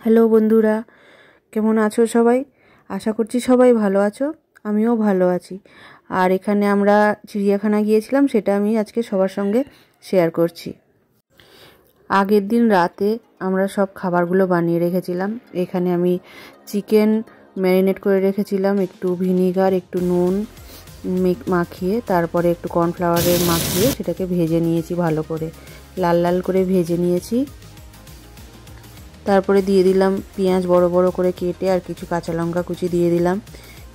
Hello বন্ধুরা, কেমন আছো সবাই? আশা করছি সবাই ভালো আছো, আমিও ভালো আছি। আর এখানে আমরা চিড়িয়াখানা গিয়েছিলাম, সেটা আমি আজকে সবার সঙ্গে শেয়ার করছি। আগের দিন রাতে আমরা সব খাবারগুলো বানিয়ে রেখেছিলাম। এখানে আমি চিকেন ম্যারিনেট করে রেখেছিলাম, একটু ভিনিগার, একটু নুন মাখিয়ে, তারপরে একটু কর্নফ্লাওয়ারের মাখিয়ে সেটাকে ভেজে নিয়েছি, ভালো করে লাল লাল করে ভেজে নিয়েছি। তারপরে দিয়ে দিলাম পেঁয়াজ বড় বড় করে কেটে, আর কিছু কাঁচা লঙ্কা কুচি দিয়ে দিলাম।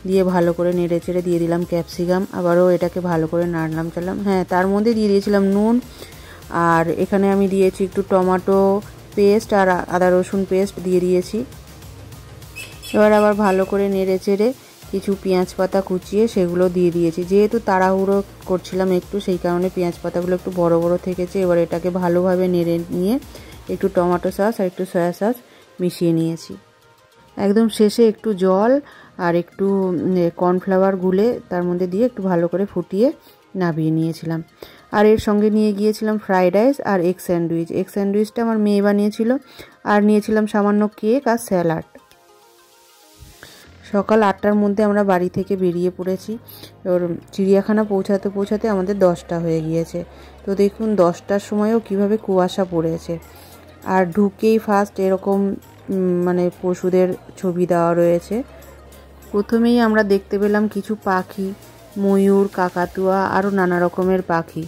দিয়ে ভালো করে নেড়ে চেড়ে দিয়ে দিলাম ক্যাপসিকাম, আবারও এটাকে ভালো করে নাড়লাম চালাম। হ্যাঁ, তার মধ্যে দিয়ে দিয়েছিলাম নুন, আর এখানে আমি দিয়েছি একটু টমেটো পেস্ট আর আদা রসুন পেস্ট দিয়ে দিয়েছি। এবার আবার ভালো করে নেড়ে চেড়ে কিছু পেঁয়াজ পাতা কুচিয়ে সেগুলো দিয়ে দিয়েছি। যেহেতু তাড়াহুড়ো করছিলাম একটু, সেই কারণে পেঁয়াজ পাতাগুলো একটু বড় বড় থেকেছে। এবার এটাকে ভালোভাবে নেড়ে নিয়ে একটু টমেটো সস আর একটু সয়া সস মিশিয়ে নিয়েছি। একদম শেষে একটু জল আর একটু কর্নফ্লাওয়ার গুলে তার মধ্যে দিয়ে একটু ভালো করে ফুটিয়ে নামিয়ে নিয়েছিলাম। আর এর সঙ্গে নিয়ে গিয়েছিলাম ফ্রাইড রাইস আর এগ স্যান্ডউইচ। এগ স্যান্ডউইচটা আমার মেয়ে বানিয়েছিল, আর নিয়েছিলাম সামান্য কেক আর স্যালাড। সকাল 8টার মধ্যে আমরা বাড়ি থেকে বেরিয়ে পড়েছি। এবার চিড়িয়াখানা পৌঁছাতে পৌঁছাতে আমাদের 10টা হয়ে গিয়েছে। তো দেখুন 10টার সময়ও কিভাবে কুয়াশা পড়েছে। আর ঢুকেই ফার্স্ট এরকম মানে পশুদের ছবি দেওয়া রয়েছে। প্রথমেই আমরা দেখতে পেলাম কিছু পাখি, ময়ূর, কাকাতুয়া, আরও নানা রকমের পাখি।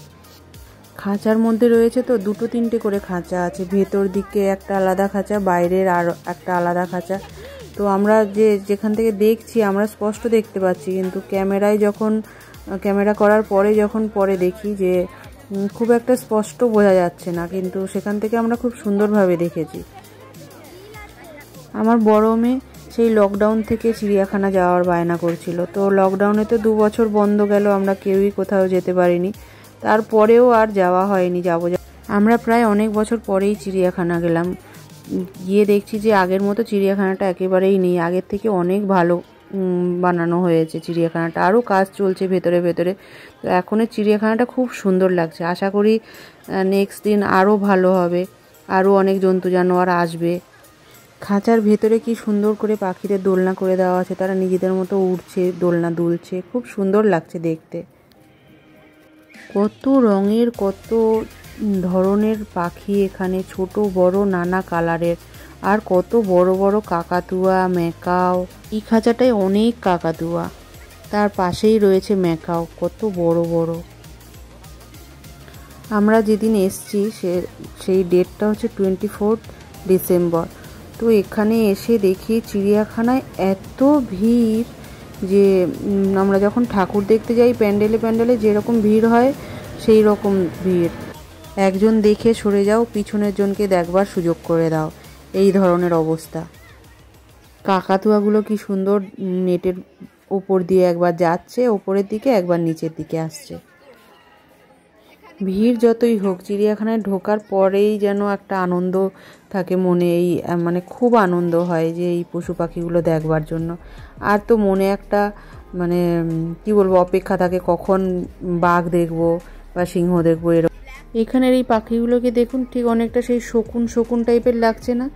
খাঁচার মধ্যে রয়েছে তো 2-3টে করে খাঁচা আছে। ভেতর দিকে একটা আলাদা খাঁচা, বাইরের আর একটা আলাদা খাঁচা। তো আমরা যেখান থেকে দেখছি আমরা স্পষ্ট দেখতে পাচ্ছি, কিন্তু ক্যামেরা করার পরে যখন দেখি যে খুব একটা স্পষ্ট বোঝা যাচ্ছে না, কিন্তু সেখান থেকে আমরা খুব সুন্দরভাবে দেখেছি। আমার বড় মেয়ে সেই লকডাউন থেকে চিড়িয়াখানা যাওয়ার বায়না করছিল। তো লকডাউনে তো 2 বছর বন্ধ গেল, আমরা কেউই কোথাও যেতে পারিনি। তারপরেও আর যাওয়া হয়নি। আমরা প্রায় অনেক বছর পরেই চিড়িয়াখানা গেলাম। গিয়ে দেখছি যে আগের মতো চিড়িয়াখানাটা একেবারেই নেই। আগের থেকে অনেক ভালো বানানো হয়েছে চিড়িয়াখানাটা, আরও কাজ চলছে ভেতরে ভেতরে। তো এখনের চিড়িয়াখানাটা খুব সুন্দর লাগছে। আশা করি নেক্সট দিন আরও ভালো হবে, আরও অনেক জন্তু জানোয়ার আসবে। খাঁচার ভেতরে কি সুন্দর করে পাখিদের দোলনা করে দেওয়া আছে, তারা নিজেদের মতো উড়ছে, দোলনা দুলছে, খুব সুন্দর লাগছে দেখতে। কত রঙের, কত ধরনের পাখি এখানে, ছোট বড় নানা কালারের। আর কত বড় বড় কাকাতুয়া, ম্যাকাও। এই খাঁচাটায় অনেক কাকাতুয়া, তার পাশেই রয়েছে ম্যাকাও, কত বড় বড়। আমরা যেদিন এসছি সেই ডেটটা হচ্ছে 24 ডিসেম্বর। তো এখানে এসে দেখি চিড়িয়াখানায় এত ভিড় যে আমরা যখন ঠাকুর দেখতে যাই প্যান্ডেলে যেরকম ভিড় হয় সেই রকম ভিড়। একজন দেখে সরে যাও, পিছনের জনকে দেখবার সুযোগ করে দাও, এই ধরনের অবস্থা। কাকাতুয়াগুলো কি সুন্দর নেটের উপর দিয়ে একবার যাচ্ছে ওপরের দিকে, একবার নিচের দিকে আসছে। ভিড় যতই হোক, চিড়িয়াখানায় ঢোকার পরেই যেন একটা আনন্দ থাকে মনে, এই মানে খুব আনন্দ হয় যে এই পশু পাখিগুলো দেখবার জন্য। আর তো মনে একটা মানে কি বলবো, অপেক্ষা থাকে কখন বাঘ দেখবো বা সিংহ দেখবো। এখানের এই পাখিগুলোকে দেখুন, ঠিক অনেকটা সেই শকুন টাইপের লাগছে না?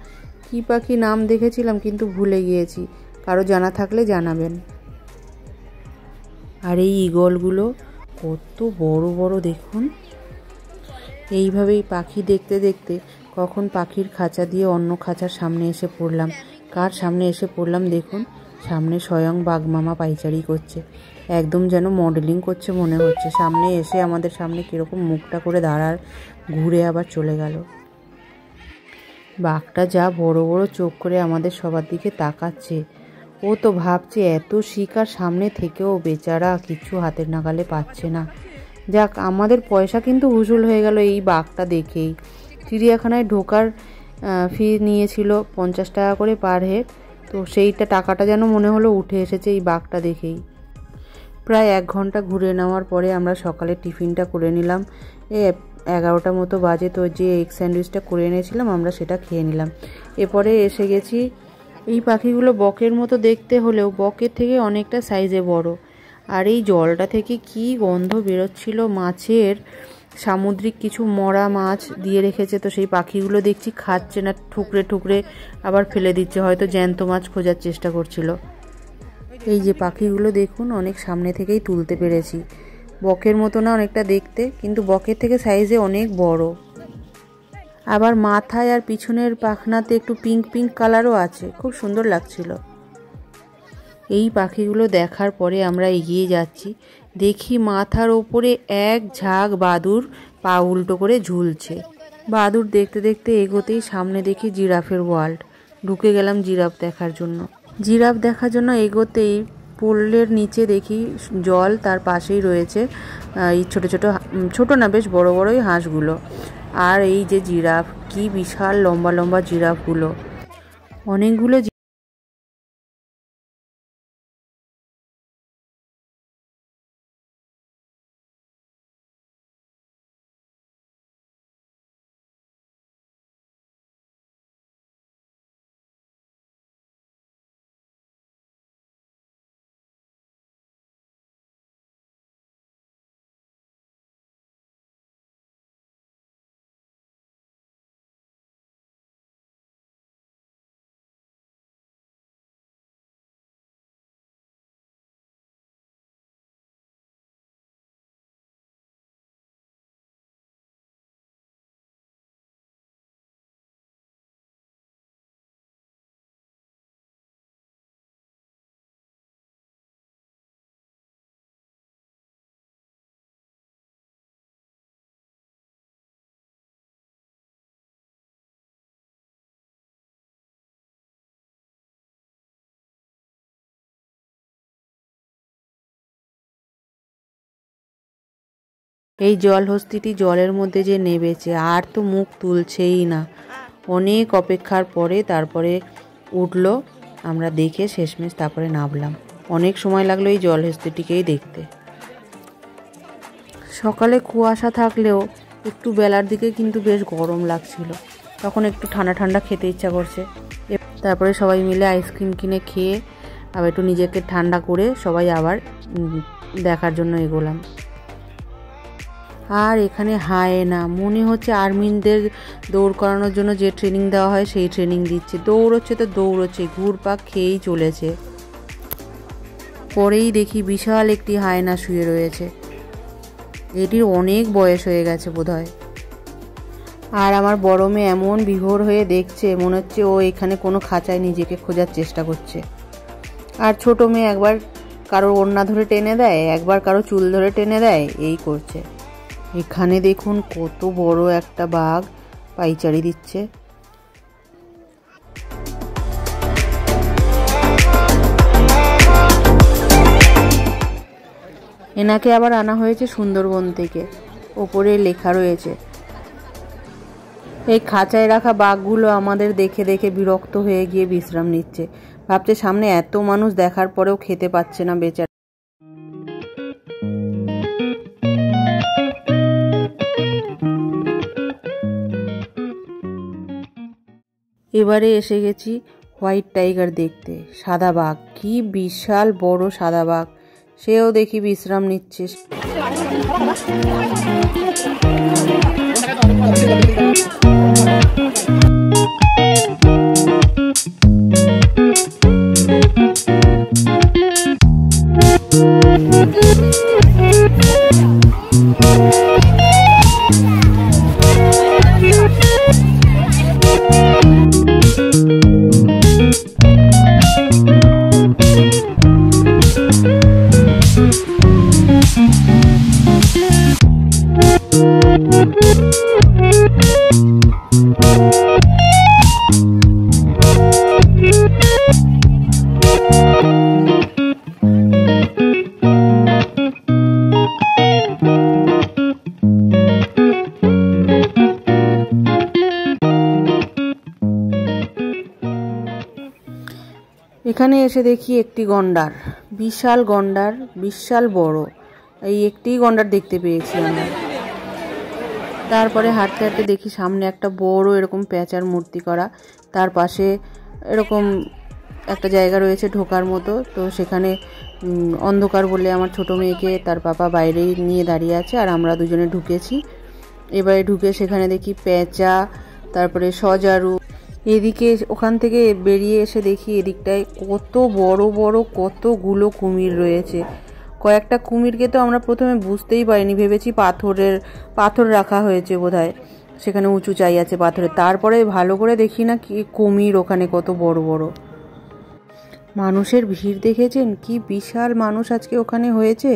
কি পাখি নাম দেখেছিলাম কিন্তু ভুলে গিয়েছি, কারো জানা থাকলে জানাবেন। আর এই ঈগলগুলো কত বড় বড় দেখুন। এইভাবেই পাখি দেখতে দেখতে কখন পাখির খাঁচা দিয়ে অন্য খাঁচার সামনে এসে পড়লাম। কার সামনে এসে পড়লাম দেখুন, সামনে স্বয়ং বাঘমামা পাইচারি করছে, একদম যেন মডেলিং করছে মনে হচ্ছে। সামনে এসে আমাদের সামনে কীরকম মুখটা করে দাঁড়ার, ঘুরে আবার চলে গেল। বাঘটা যা বড় বড় চোখ করে আমাদের সবার দিকে তাকাচ্ছে, ও তো ভাবছে এত শিকার সামনে থেকেও বেচারা কিছু হাতের নাগালে পাচ্ছে না। যাক, আমাদের পয়সা কিন্তু উসুল হয়ে গেল এই বাঘটা দেখেই। চিড়িয়াখানায় ঢোকার ফি নিয়েছিল 50 টাকা করে পার হেড। তো সেইটা টাকাটা যেন মনে হলো উঠে এসেছে এই বাঘটা দেখেই। প্রায় 1 ঘন্টা ঘুরে নেওয়ার পরে আমরা সকালে টিফিনটা করে নিলাম। 11টা মতো বাজে। তো যে এগ স্যান্ডউইচটা করে এনেছিলাম আমরা সেটা খেয়ে নিলাম। এরপরে এসে গেছি, এই পাখিগুলো বকের মতো দেখতে হলেও বকের থেকে অনেকটা সাইজে বড়। আর এই জলটা থেকে কি গন্ধ বেরোচ্ছিল মাছের, সামুদ্রিক কিছু মরা মাছ দিয়ে রেখেছে, তো সেই পাখিগুলো দেখছি খাচ্ছে না, ঠুকরে ঠুকরে আবার ফেলে দিচ্ছে, হয়তো জ্যান্ত মাছ খোঁজার চেষ্টা করছিল। এই যে পাখিগুলো দেখুন, অনেক সামনে থেকেই তুলতে পেরেছি। বকের মতো না অনেকটা দেখতে, কিন্তু বকের থেকে সাইজে অনেক বড়। আবার মাথায় আর পিছনের পাখনাতে একটু পিঙ্ক পিঙ্ক কালারও আছে, খুব সুন্দর লাগছিল। এই পাখিগুলো দেখার পরে আমরা এগিয়ে যাচ্ছি, দেখি মাথার ওপরে এক ঝাঁক বাদুড় পা উল্টো করে ঝুলছে। বাদুড় দেখতে দেখতে এগোতেই সামনে দেখি জিরাফের ওয়ার্ল্ড। ঢুকে গেলাম জিরাফ দেখার জন্য। জিরাফ দেখার জন্য এগোতেই পোলের নিচে দেখি জল, তার পাশেই রয়েছে এই ছোট না বেশ বড় বড়ই হাঁসগুলো। আর এই যে জিরাফ, কি বিশাল লম্বা লম্বা জিরাফগুলো, অনেকগুলো। এই জলহস্তিটি জলের মধ্যে যে নেবেছে, আর তো মুখ তুলছেই না। অনেক অপেক্ষার পরে তারপরে উঠলো, আমরা দেখে শেষমেশ তারপরে নামলাম। অনেক সময় লাগলো এই জলহস্তিটিকেই দেখতে। সকালে কুয়াশা থাকলেও একটু বেলার দিকে কিন্তু বেশ গরম লাগছিল, তখন একটু ঠান্ডা ঠান্ডা খেতে ইচ্ছা করছে। তারপরে সবাই মিলে আইসক্রিম কিনে খেয়ে আবার একটু নিজেকে ঠান্ডা করে সবাই আবার দেখার জন্য এগোলাম। আর এখানে হায়না, মনে হচ্ছে আর্মিদের দৌড় করানোর জন্য যে ট্রেনিং দেওয়া হয় সেই ট্রেনিং দিচ্ছে। দৌড়চ্ছে তো দৌড়চ্ছে, ঘুরপাক খেয়েই চলেছে। পরেই দেখি বিশাল একটি হায়না শুয়ে রয়েছে, এটির অনেক বয়স হয়ে গেছে বোধহয়। আর আমার বড় মেয়ে এমন বিভোর হয়ে দেখছে, মনে হচ্ছে ও এখানে কোনো খাঁচায় নিজেকে খোঁজার চেষ্টা করছে। আর ছোট মেয়ে একবার কারোর ওড়না ধরে টেনে দেয়, একবার কারো চুল ধরে টেনে দেয়, এই করছে। এখানে দেখুন কত বড় একটা বাঘ পাইচারি দিচ্ছে। এনাকে আবার আনা হয়েছে সুন্দরবন থেকে, ওপরে লেখা রয়েছে। এই খাঁচায় রাখা বাঘগুলো আমাদের দেখে দেখে বিরক্ত হয়ে গিয়ে বিশ্রাম নিচ্ছে, ভাবছে সামনে এত মানুষ দেখার পরেও খেতে পাচ্ছে না বেচারা। এবারে এসে গেছি হোয়াইট টাইগার দেখতে, সাদা বাঘ। কি বিশাল বড় সাদা বাঘ, সেও দেখি বিশ্রাম নিচ্ছে। এখানে এসে দেখি একটি গন্ডার, বিশাল গন্ডার, বিশাল বড়। এই একটি গন্ডার দেখতে পেয়েছি আমরা। তারপরে হাঁটতে হাঁটতে দেখি সামনে একটা বড় এরকম প্যাঁচার মূর্তি করা, তার পাশে এরকম একটা জায়গা রয়েছে ঢোকার মতো। তো সেখানে অন্ধকার বলে আমার ছোট মেয়েকে তার পাপা বাইরেই নিয়ে দাঁড়িয়ে আছে, আর আমরা দুজনে ঢুকেছি। এবারে ঢুকে সেখানে দেখি পেঁচা, তারপরে সজারু। এদিকে ওখান থেকে বেরিয়ে এসে দেখি এদিকটায় কত বড় বড় কতগুলো কুমির রয়েছে। কয়েকটা কুমিরকে তো আমরা প্রথমে বুঝতেই পারিনি, ভেবেছি পাথর রাখা হয়েছে বোধহয়, সেখানে উঁচু চাই আছে পাথরে। তারপরে ভালো করে দেখি না কি কুমির ওখানে কত বড় বড়। মানুষের ভিড় দেখেছেন কি বিশাল মানুষ আজকে ওখানে হয়েছে।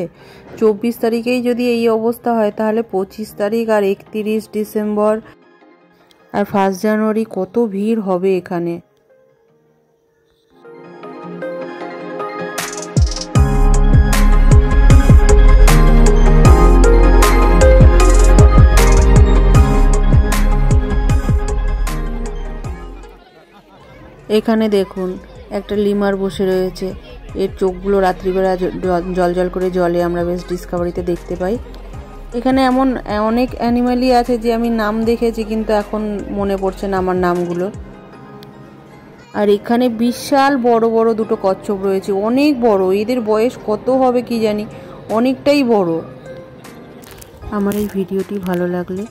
24 তারিখেই যদি এই অবস্থা হয় তাহলে 25 তারিখ আর 31 ডিসেম্বর আর 1 জানুয়ারি কত ভিড় হবে এখানে। এখানে দেখুন একটা লিমার বসে রয়েছে, এর চোখগুলো রাত্রিবেলা জল জল করে জলে, আমরা বেশ ডিসকভারিতে দেখতে পাই। এখানে এমন অনেক অ্যানিমালই আছে যে আমি নাম দেখেছি কিন্তু এখন মনে পড়ছে না আমার নামগুলো। আর এখানে বিশাল বড় বড় দুটো কচ্ছপ রয়েছে, অনেক বড়, এদের বয়স কত হবে কি জানি, অনেকটাই বড়। আমার এই ভিডিওটি ভালো লাগলে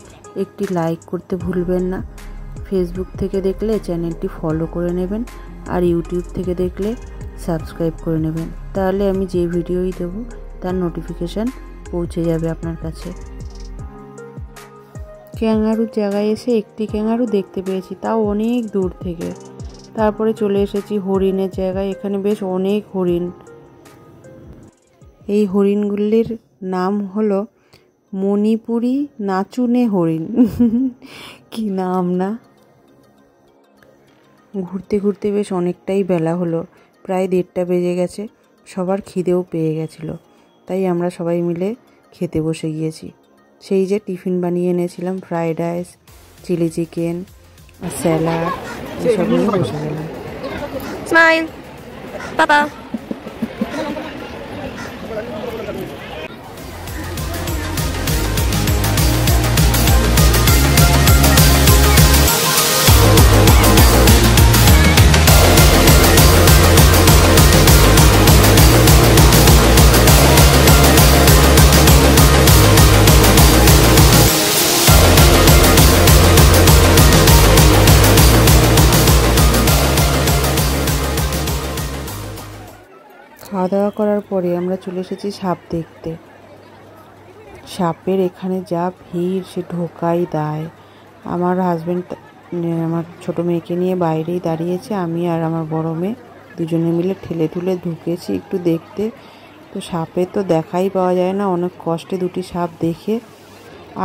একটি লাইক করতে ভুলবেন না। ফেসবুক থেকে দেখলে চ্যানেলটি ফলো করে নেবেন, আর ইউটিউব থেকে দেখলে সাবস্ক্রাইব করে নেবেন, তাহলে আমি যে ভিডিওই দেব তার নোটিফিকেশান পৌঁছে যাবে আপনার কাছে। ক্যাঙ্গারুর জায়গায় এসে একটি ক্যাঙ্গারু দেখতে পেয়েছি, তাও অনেক দূর থেকে। তারপরে চলে এসেছি হরিণের জায়গায়, এখানে বেশ অনেক হরিণ। এই হরিণগুলির নাম হলো মণিপুরি নাচুনে হরিণ। কি নাম না। ঘুরতে ঘুরতে বেশ অনেকটাই বেলা হলো, প্রায় 1:30 বেজে গেছে। সবার খিদেও পেয়ে গেছিলো, তাই আমরা সবাই মিলে খেতে বসে গিয়েছি। সেই যে টিফিন বানিয়ে এনেছিলাম, ফ্রাইড রাইস, চিলি চিকেন আর স্যালাড, এসব নিয়ে বসে গেলাম। স্মাইল বাবা। খাওয়া দাওয়া করার পরে আমরা চলে এসেছি সাপ দেখতে। সাপের এখানে যা ভিড়, সে ঢোকাই দায়। আমার হাজব্যান্ড আমার ছোটো মেয়েকে নিয়ে বাইরেই দাঁড়িয়েছে, আমি আর আমার বড় মেয়ে দুজনে মিলে ঠেলে ঠুলে ঢুকেছি একটু দেখতে। তো সাপে তো দেখাই পাওয়া যায় না, অনেক কষ্টে দুটি সাপ দেখে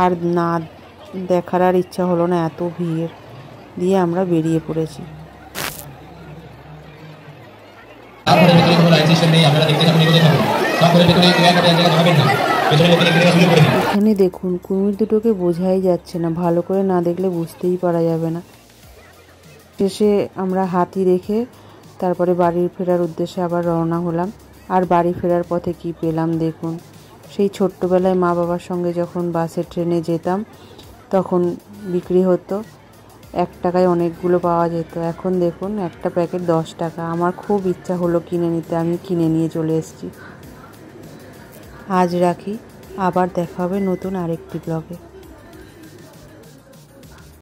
আর না দেখার আর ইচ্ছা হলো না, এত ভিড় দিয়ে আমরা বেরিয়ে পড়েছি। এখানে দেখুন কুমির দুটোকে বোঝাই যাচ্ছে না, ভালো করে না দেখলে বুঝতেই পারা যাবে না। শেষে আমরা হাতি রেখে তারপরে বাড়ি ফেরার উদ্দেশ্যে আবার রওনা হলাম। আর বাড়ি ফেরার পথে কি পেলাম দেখুন। সেই ছোট্টবেলায় মা বাবার সঙ্গে যখন বাসে ট্রেনে যেতাম তখন বিক্রি হতো, 1 টাকায় অনেকগুলো পাওয়া যেত। এখন দেখুন একটা প্যাকেট 10 টাকা। আমার খুব ইচ্ছা হলো কিনে নিতে, আমি কিনে নিয়ে চলে এসেছি। আজ রাখি, আবার দেখা হবে নতুন আরেকটি ব্লগে।